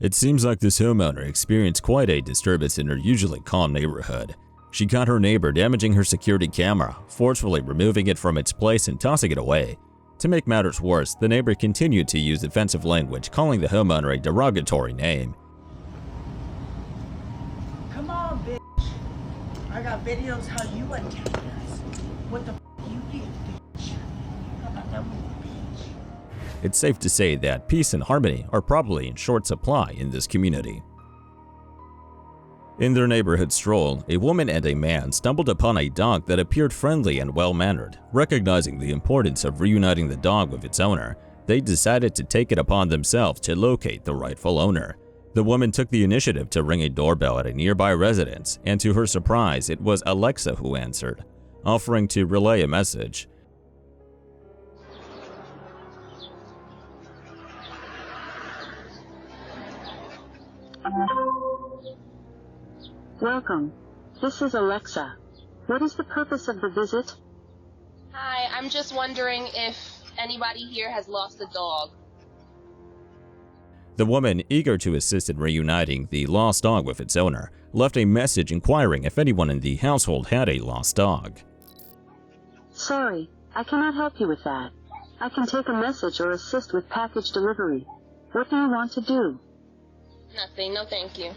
It seems like this homeowner experienced quite a disturbance in her usually calm neighborhood. She caught her neighbor damaging her security camera, forcefully removing it from its place and tossing it away. To make matters worse, the neighbor continued to use offensive language, calling the homeowner a derogatory name. Come on, bitch. I got videos how you attack us. What the f you did, bitch? How about that move, bitch? It's safe to say that peace and harmony are probably in short supply in this community. In their neighborhood stroll, a woman and a man stumbled upon a dog that appeared friendly and well-mannered. Recognizing the importance of reuniting the dog with its owner, they decided to take it upon themselves to locate the rightful owner. The woman took the initiative to ring a doorbell at a nearby residence, and to her surprise, it was Alexa who answered, offering to relay a message. Welcome. This is Alexa. What is the purpose of the visit? Hi, I'm just wondering if anybody here has lost a dog. The woman, eager to assist in reuniting the lost dog with its owner, left a message inquiring if anyone in the household had a lost dog. Sorry, I cannot help you with that. I can take a message or assist with package delivery. What do you want to do? Nothing, no thank you.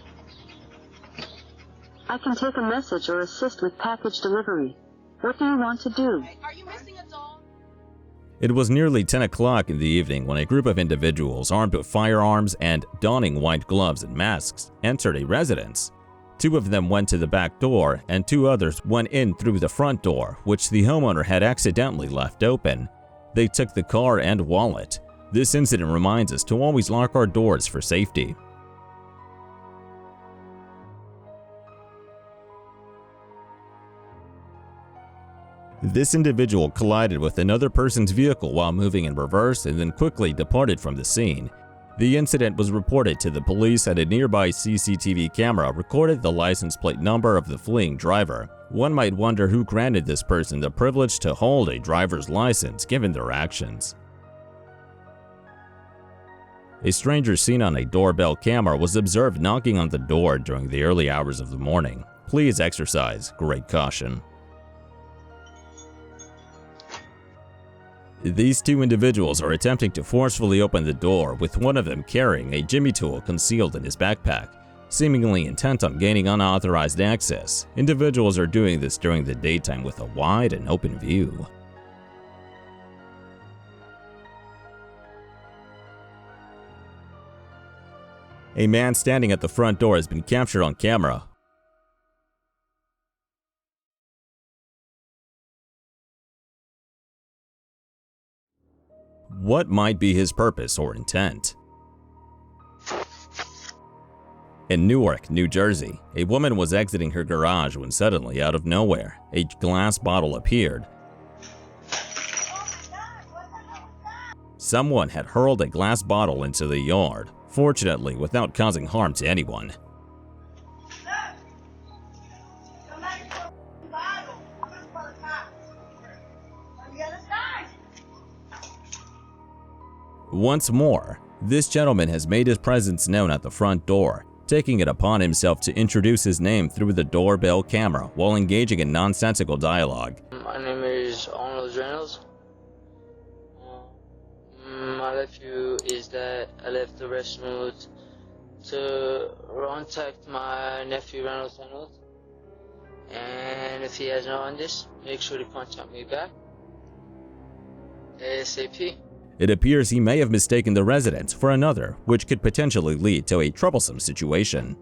I can take a message or assist with package delivery. What do you want to do? Are you missing a dog? It was nearly 10 o'clock in the evening when a group of individuals armed with firearms and donning white gloves and masks entered a residence. 2 of them went to the back door and 2 others went in through the front door, which the homeowner had accidentally left open. They took the car and wallet. This incident reminds us to always lock our doors for safety. This individual collided with another person's vehicle while moving in reverse and then quickly departed from the scene. The incident was reported to the police, and a nearby CCTV camera recorded the license plate number of the fleeing driver. One might wonder who granted this person the privilege to hold a driver's license given their actions. A stranger seen on a doorbell camera was observed knocking on the door during the early hours of the morning. Please exercise great caution. These 2 individuals are attempting to forcefully open the door, with one of them carrying a jimmy tool concealed in his backpack, seemingly intent on gaining unauthorized access. Individuals are doing this during the daytime with a wide and open view. A man standing at the front door has been captured on camera. What might be his purpose or intent? In Newark, New Jersey, a woman was exiting her garage when suddenly, out of nowhere, a glass bottle appeared. Someone had hurled a glass bottle into the yard, fortunately without causing harm to anyone. Once more, this gentleman has made his presence known at the front door, taking it upon himself to introduce his name through the doorbell camera while engaging in nonsensical dialogue. My name is Arnold Reynolds. My nephew is that I left the restaurant to contact my nephew Reynolds. And if he has not on this, make sure to contact me back ASAP. It appears he may have mistaken the residence for another, which could potentially lead to a troublesome situation.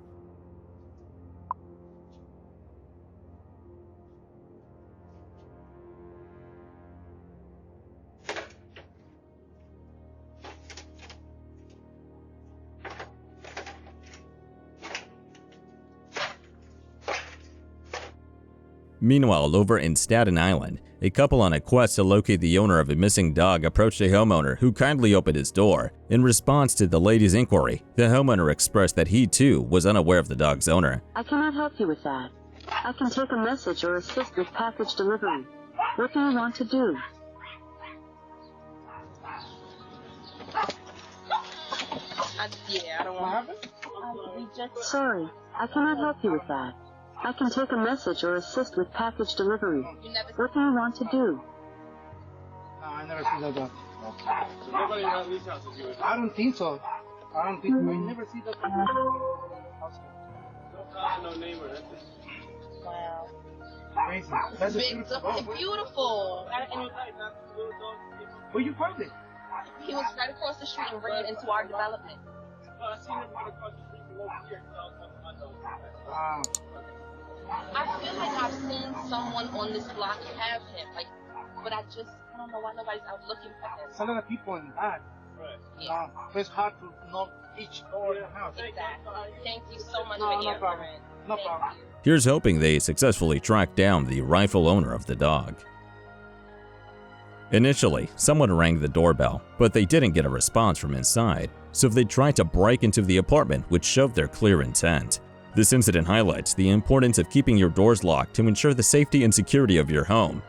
Meanwhile, over in Staten Island, a couple on a quest to locate the owner of a missing dog approached a homeowner who kindly opened his door. In response to the lady's inquiry, the homeowner expressed that he too was unaware of the dog's owner. I cannot help you with that. I can take a message or assist with package delivery. What do you want to do? Yeah, I don't What want happened? we just Sorry, I cannot help you with that. I can take a message or assist with package delivery. you never What do you want to do? No, I never see that dog. So nobody at least has to do it. I don't think so. I don't think I never see that dog. No car, no name or nothing. wow. Crazy. That's a Big beautiful dog, dog. beautiful. And Where you find it? he was right across the street and ran into our development. I seen him run across the street from over here. So I was talking about those. Wow. I feel like I've seen someone on this block have him, like, but I don't know why nobody's out looking for him. There's a lot of people in that. Right. Yeah, So it's hard to know each door in the house. exactly. Thank you so much No, for no answering. problem. No Thank problem. you. Here's hoping they successfully track down the rightful owner of the dog. Initially, someone rang the doorbell, but they didn't get a response from inside, so they tried to break into the apartment, which showed their clear intent. This incident highlights the importance of keeping your doors locked to ensure the safety and security of your home.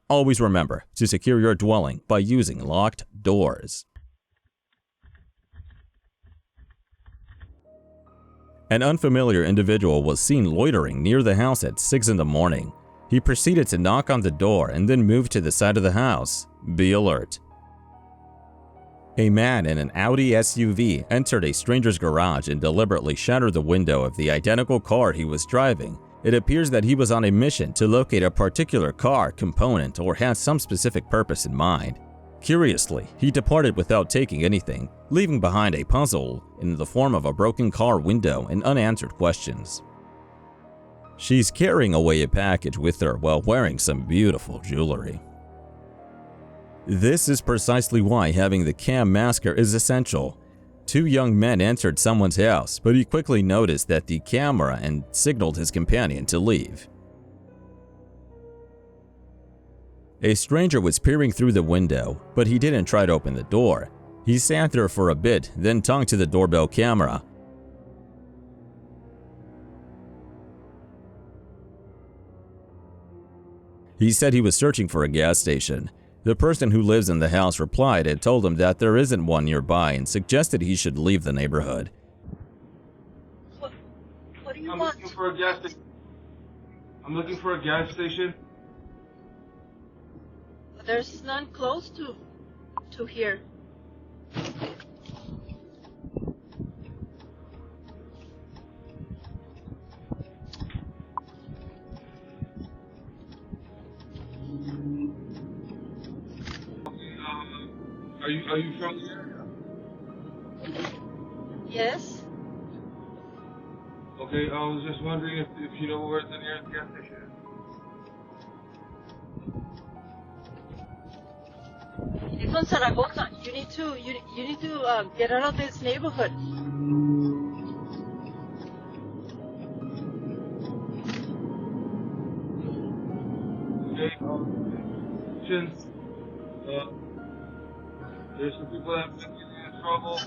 Always remember to secure your dwelling by using locked doors. An unfamiliar individual was seen loitering near the house at 6 in the morning. He proceeded to knock on the door and then moved to the side of the house. Be alert. A man in an Audi SUV entered a stranger's garage and deliberately shattered the window of the identical car he was driving. It appears that he was on a mission to locate a particular car component or had some specific purpose in mind. Curiously, he departed without taking anything, leaving behind a puzzle in the form of a broken car window and unanswered questions. She's carrying away a package with her while wearing some beautiful jewelry. This is precisely why having the cam masker is essential. 2 young men entered someone's house, but he quickly noticed that the camera and signaled his companion to leave. A stranger was peering through the window, but he didn't try to open the door. He sat there for a bit, then talked to the doorbell camera. He said he was searching for a gas station. The person who lives in the house replied and told him that there isn't one nearby and suggested he should leave the neighborhood. What do you I'm want? looking for a gas station. I'm looking for a gas station. There's none close to here. Are you from the area? Yes. Okay, I was just wondering if you know where the nearest gas station is. It's on Zaragoza. You need to get out of this neighborhood. Okay, since there's some people that have been getting in trouble.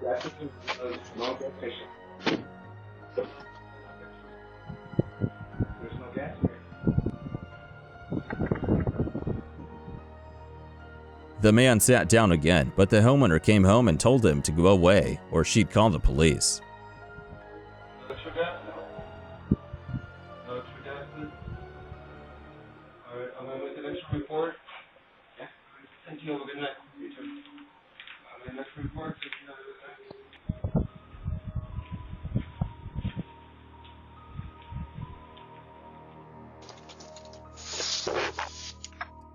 That's a small gas station. There's no gas here. The man sat down again, but the homeowner came home and told him to go away or she'd call the police. Extra gas? No extra gas, please? Alright, I'm gonna make an extra report. Yeah. Thank you, have a good night. You too. I'm gonna make an extra report. Thank you, have a good night.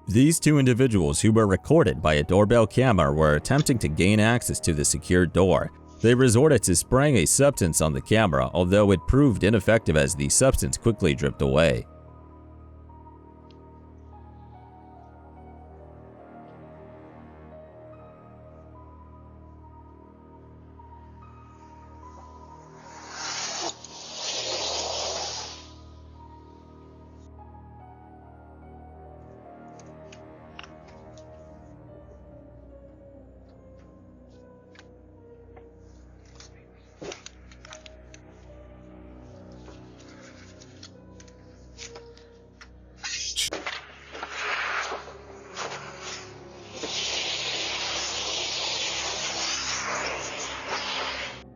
These 2 individuals who were recorded by a doorbell camera were attempting to gain access to the secured door. They resorted to spraying a substance on the camera, although it proved ineffective as the substance quickly dripped away.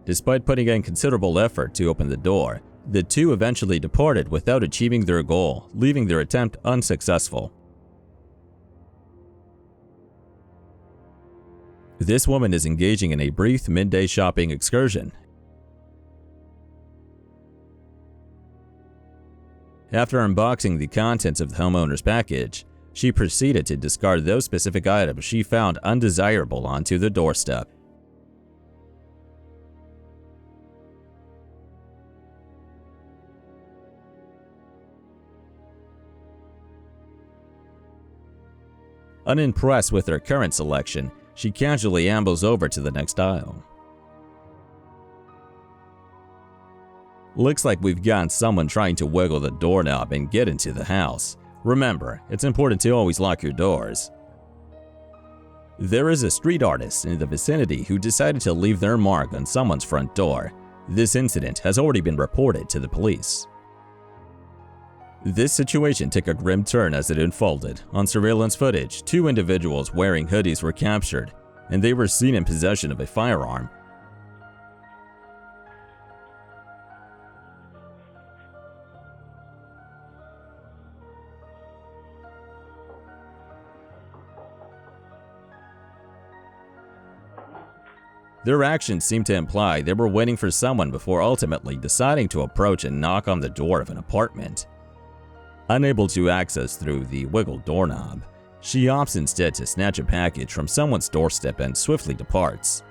Despite putting in considerable effort to open the door, the two eventually departed without achieving their goal, leaving their attempt unsuccessful. This woman is engaging in a brief midday shopping excursion. After unboxing the contents of the homeowner's package, she proceeded to discard those specific items she found undesirable onto the doorstep. Unimpressed with her current selection, she casually ambles over to the next aisle. Looks like we've got someone trying to wiggle the doorknob and get into the house. Remember, it's important to always lock your doors. There is a street artist in the vicinity who decided to leave their mark on someone's front door. This incident has already been reported to the police. This situation took a grim turn as it unfolded. On surveillance footage, two individuals wearing hoodies were captured, and they were seen in possession of a firearm. Their actions seemed to imply they were waiting for someone before ultimately deciding to approach and knock on the door of an apartment. Unable to access through the wiggle doorknob, she opts instead to snatch a package from someone's doorstep and swiftly departs.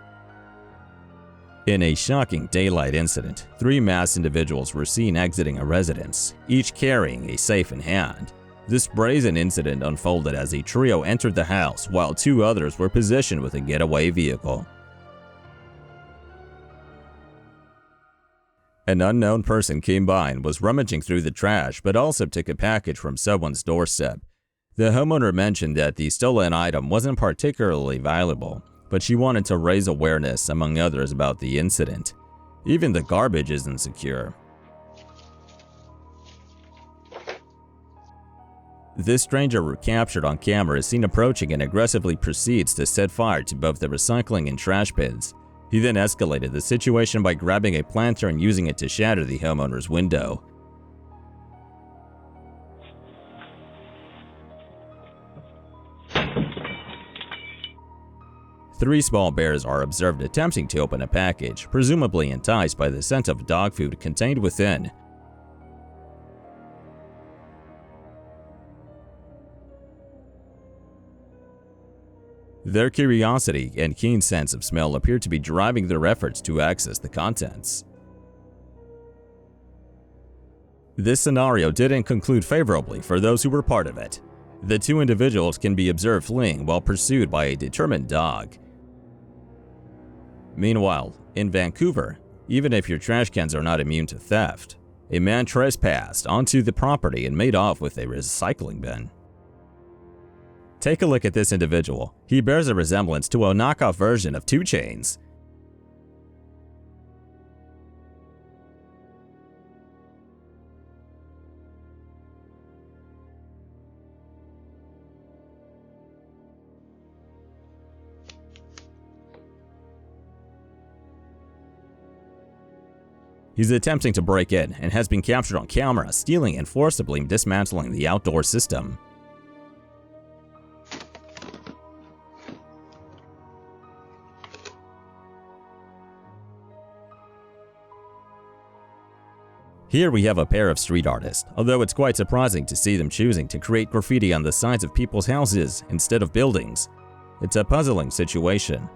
In a shocking daylight incident, three masked individuals were seen exiting a residence, each carrying a safe in hand. This brazen incident unfolded as a trio entered the house while two others were positioned with a getaway vehicle. An unknown person came by and was rummaging through the trash, but also took a package from someone's doorstep. The homeowner mentioned that the stolen item wasn't particularly valuable, but she wanted to raise awareness among others about the incident. Even the garbage isn't secure. This stranger captured on camera is seen approaching and aggressively proceeds to set fire to both the recycling and trash bins. He then escalated the situation by grabbing a planter and using it to shatter the homeowner's window. Three small bears are observed attempting to open a package, presumably enticed by the scent of dog food contained within. Their curiosity and keen sense of smell appear to be driving their efforts to access the contents. This scenario didn't conclude favorably for those who were part of it. The two individuals can be observed fleeing while pursued by a determined dog. Meanwhile, in Vancouver, even if your trash cans are not immune to theft, a man trespassed onto the property and made off with a recycling bin. Take a look at this individual. He bears a resemblance to a knockoff version of 2 Chainz. He's attempting to break in and has been captured on camera, stealing and forcibly dismantling the outdoor system. Here we have a pair of street artists, although it's quite surprising to see them choosing to create graffiti on the sides of people's houses instead of buildings. It's a puzzling situation.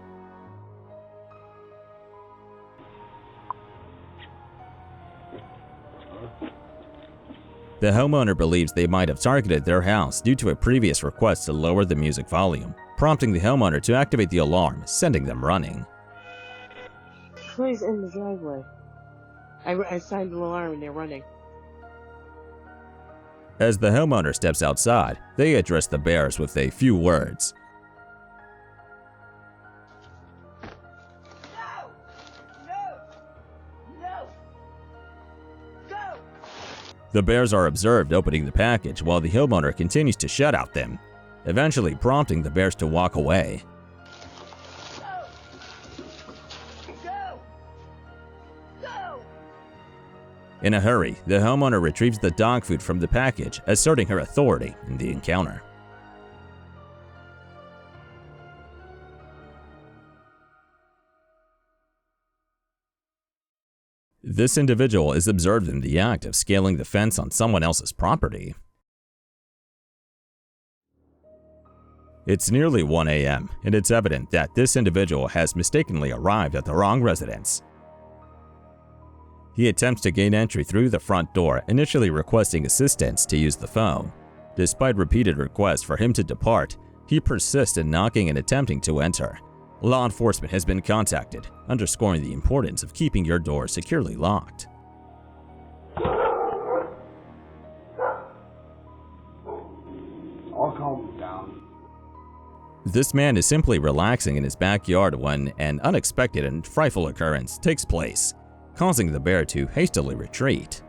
The homeowner believes they might have targeted their house due to a previous request to lower the music volume, prompting the homeowner to activate the alarm, sending them running. Who's in the driveway? I signed the alarm and they're running. As the homeowner steps outside, they address the bears with a few words. Go! The bears are observed opening the package while the homeowner continues to shout at them, eventually prompting the bears to walk away. Go! In a hurry, the homeowner retrieves the dog food from the package, asserting her authority in the encounter. This individual is observed in the act of scaling the fence on someone else's property. It's nearly 1 a.m., and it's evident that this individual has mistakenly arrived at the wrong residence. He attempts to gain entry through the front door, initially requesting assistance to use the phone. Despite repeated requests for him to depart, he persists in knocking and attempting to enter. Law enforcement has been contacted, underscoring the importance of keeping your door securely locked. I'll calm him down. This man is simply relaxing in his backyard when an unexpected and frightful occurrence takes place, causing the bear to hastily retreat.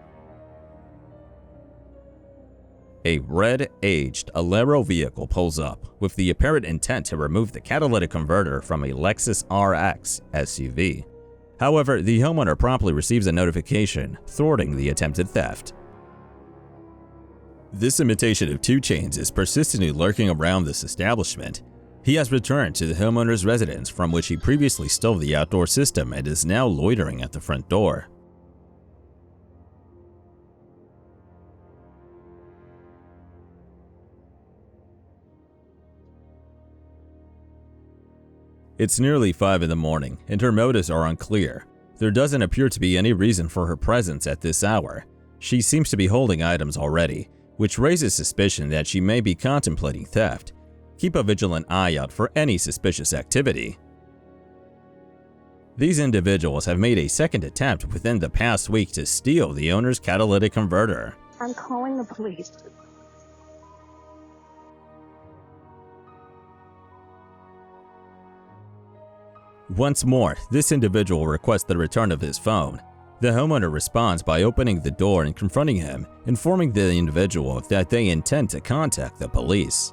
A red-aged Alero vehicle pulls up, with the apparent intent to remove the catalytic converter from a Lexus RX SUV. However, the homeowner promptly receives a notification, thwarting the attempted theft. This imitation of 2 Chainz is persistently lurking around this establishment. He has returned to the homeowner's residence from which he previously stole the outdoor system and is now loitering at the front door. It's nearly 5 in the morning, and her motives are unclear. There doesn't appear to be any reason for her presence at this hour. She seems to be holding items already, which raises suspicion that she may be contemplating theft. Keep a vigilant eye out for any suspicious activity. These individuals have made a second attempt within the past week to steal the owner's catalytic converter. I'm calling the police. Once more, this individual requests the return of his phone. The homeowner responds by opening the door and confronting him, informing the individual that they intend to contact the police.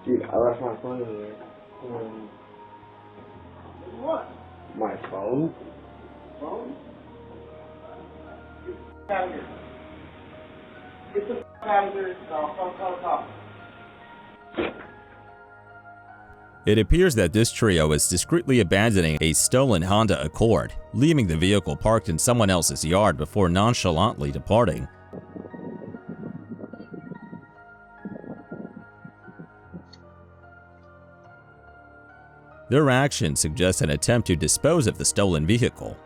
Dude, I left my phone in there. What? My phone? Phone? Get out of here. Get the out of here. Call. It appears that this trio is discreetly abandoning a stolen Honda Accord, leaving the vehicle parked in someone else's yard before nonchalantly departing. Their actions suggest an attempt to dispose of the stolen vehicle.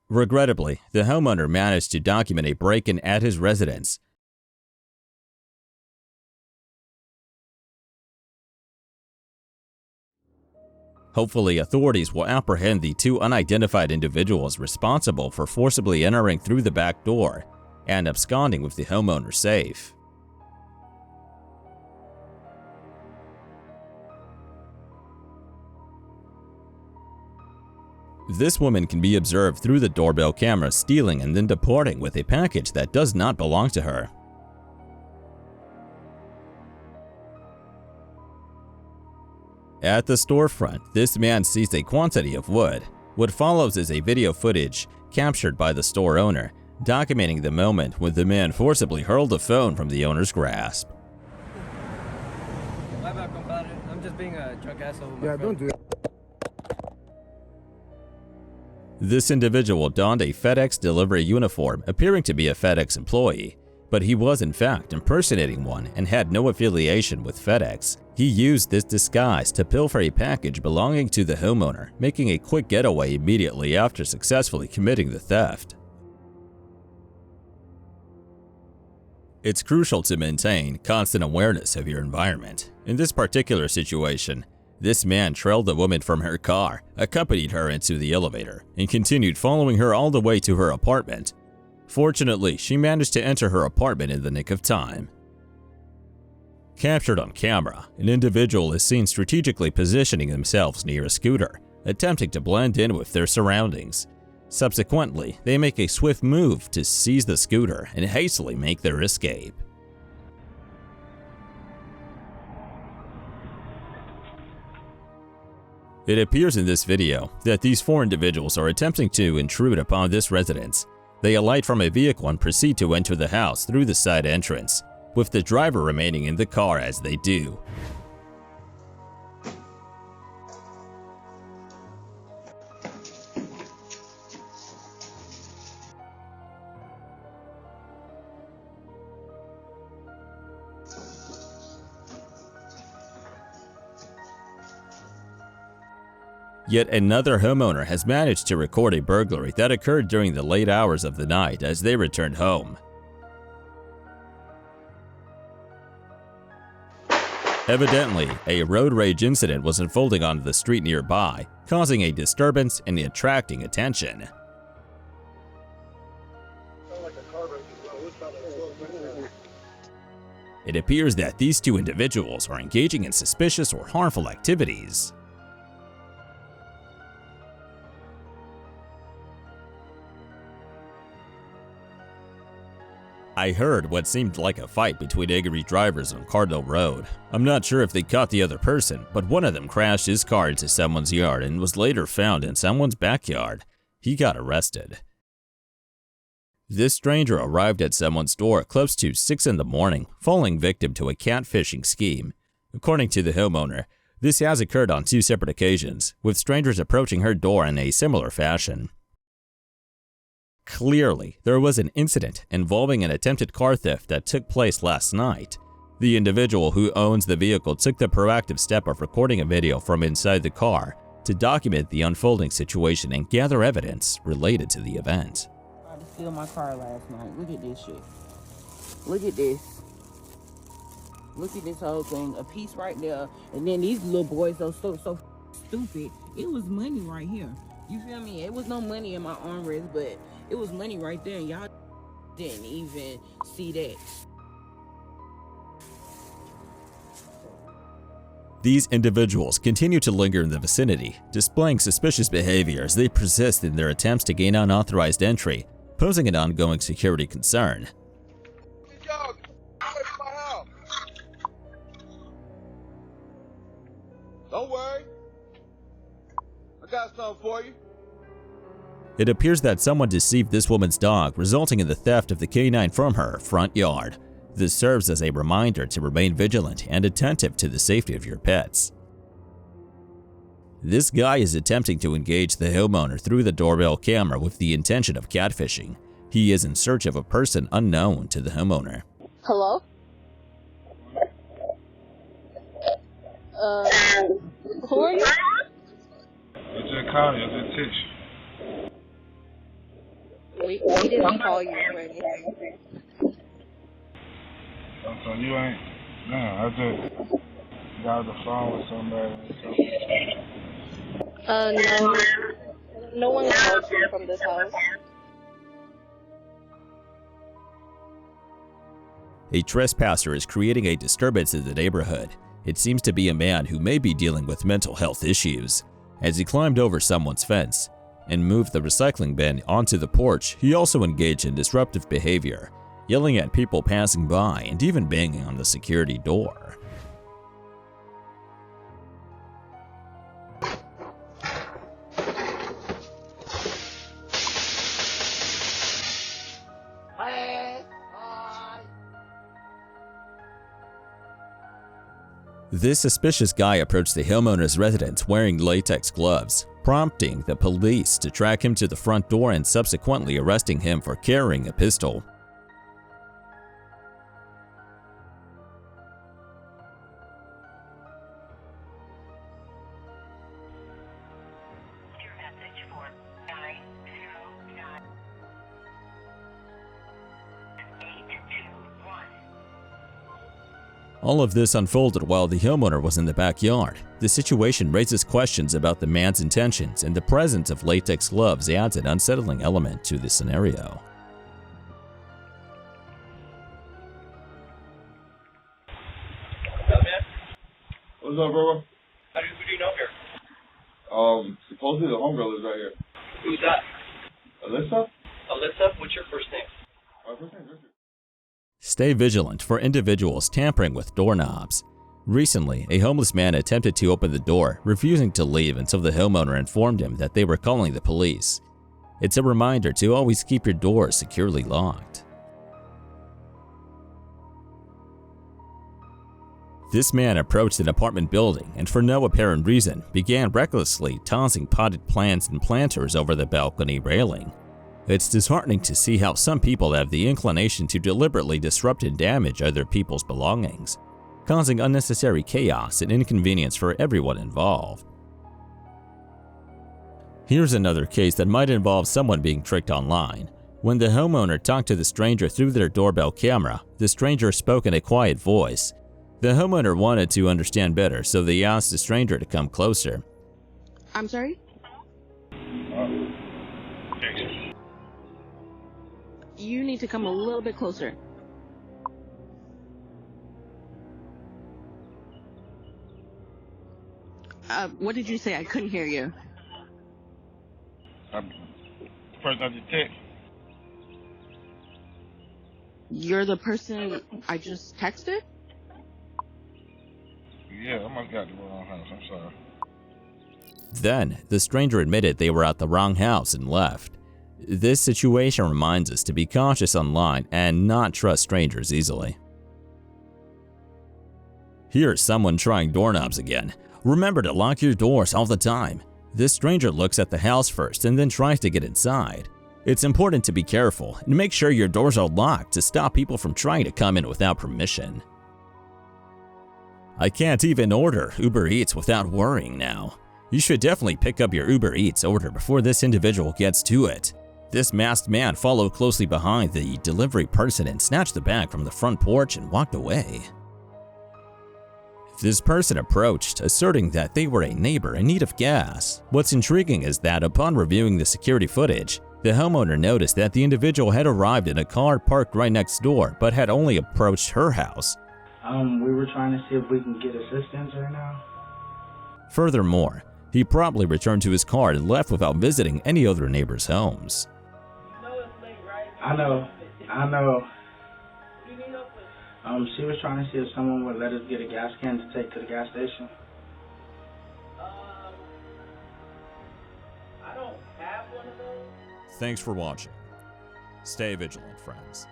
Regrettably, the homeowner managed to document a break-in at his residence. Hopefully, authorities will apprehend the 2 unidentified individuals responsible for forcibly entering through the back door and absconding with the homeowner's safe. This woman can be observed through the doorbell camera stealing and then departing with a package that does not belong to her. At the storefront, this man sees a quantity of wood. What follows is a video footage captured by the store owner, documenting the moment when the man forcibly hurled the phone from the owner's grasp. My bad, compadre. I'm just being a drunk asshole with my friend. Don't do that. This individual donned a FedEx delivery uniform, appearing to be a FedEx employee, but he was in fact impersonating one and had no affiliation with FedEx. He used this disguise to pilfer a package belonging to the homeowner, making a quick getaway immediately after successfully committing the theft. It's crucial to maintain constant awareness of your environment. In this particular situation, this man trailed the woman from her car, accompanied her into the elevator, and continued following her all the way to her apartment. Fortunately, she managed to enter her apartment in the nick of time. Captured on camera, an individual is seen strategically positioning themselves near a scooter, attempting to blend in with their surroundings. Subsequently, they make a swift move to seize the scooter and hastily make their escape. It appears in this video that these 4 individuals are attempting to intrude upon this residence. They alight from a vehicle and proceed to enter the house through the side entrance, with the driver remaining in the car as they do. Yet another homeowner has managed to record a burglary that occurred during the late hours of the night as they returned home. Evidently, a road rage incident was unfolding on the street nearby, causing a disturbance and attracting attention. It appears that these 2 individuals are engaging in suspicious or harmful activities. I heard what seemed like a fight between angry drivers on Cardinal Road. I'm not sure if they caught the other person, but one of them crashed his car into someone's yard and was later found in someone's backyard. He got arrested. This stranger arrived at someone's door close to 6 in the morning, falling victim to a catfishing scheme. According to the homeowner, this has occurred on 2 separate occasions, with strangers approaching her door in a similar fashion. Clearly, there was an incident involving an attempted car theft that took place last night. The individual who owns the vehicle took the proactive step of recording a video from inside the car to document the unfolding situation and gather evidence related to the event. I tried to steal my car last night. Look at this shit. Look at this. Look at this whole thing. A piece right there. And then these little boys are so stupid. It was money right here. You feel me? It was no money in my armrest, but it was money right there. Y'all didn't even see that. These individuals continue to linger in the vicinity, displaying suspicious behavior as they persist in their attempts to gain unauthorized entry, posing an ongoing security concern. Don't worry. I got something for you. It appears that someone deceived this woman's dog, resulting in the theft of the canine from her front yard. This serves as a reminder to remain vigilant and attentive to the safety of your pets. This guy is attempting to engage the homeowner through the doorbell camera with the intention of catfishing. He is in search of a person unknown to the homeowner. Hello? Who are you? I just called you. I just text you. We didn't call you or anything. So you ain't. No, I just got on the phone with somebody. No. No one called you from this house. A trespasser is creating a disturbance in the neighborhood. It seems to be a man who may be dealing with mental health issues. As he climbed over someone's fence and moved the recycling bin onto the porch, he also engaged in disruptive behavior, yelling at people passing by and even banging on the security door. This suspicious guy approached the homeowner's residence wearing latex gloves, prompting the police to track him to the front door and subsequently arresting him for carrying a pistol. All of this unfolded while the homeowner was in the backyard. The situation raises questions about the man's intentions, and the presence of latex gloves adds an unsettling element to the scenario. What's up, bro? Who do you know here? Supposedly the homegirl is right here. Who's that? Alyssa? Alyssa? What's your first name? My first name is Richard. Stay vigilant for individuals tampering with doorknobs. Recently, a homeless man attempted to open the door, refusing to leave until the homeowner informed him that they were calling the police. It's a reminder to always keep your doors securely locked. This man approached an apartment building and for no apparent reason began recklessly tossing potted plants and planters over the balcony railing. It's disheartening to see how some people have the inclination to deliberately disrupt and damage other people's belongings, causing unnecessary chaos and inconvenience for everyone involved. Here's another case that might involve someone being tricked online. When the homeowner talked to the stranger through their doorbell camera, the stranger spoke in a quiet voice. The homeowner wanted to understand better, so they asked the stranger to come closer. I'm sorry? You need to come a little bit closer. What did you say? I couldn't hear you. First I just text. You're the person I just texted? Yeah, I must got the wrong house. I'm sorry. Then, the stranger admitted they were at the wrong house and left. This situation reminds us to be cautious online and not trust strangers easily. Here's someone trying doorknobs again. Remember to lock your doors all the time. This stranger looks at the house first and then tries to get inside. It's important to be careful and make sure your doors are locked to stop people from trying to come in without permission. I can't even order Uber Eats without worrying now. You should definitely pick up your Uber Eats order before this individual gets to it. This masked man followed closely behind the delivery person and snatched the bag from the front porch and walked away. This person approached, asserting that they were a neighbor in need of gas. What's intriguing is that upon reviewing the security footage, the homeowner noticed that the individual had arrived in a car parked right next door but had only approached her house. We were trying to see if we can get assistance right now. Furthermore, he promptly returned to his car and left without visiting any other neighbors' homes. I know. She was trying to see if someone would let us get a gas can to take to the gas station. Thanks for watching. Stay vigilant, friends.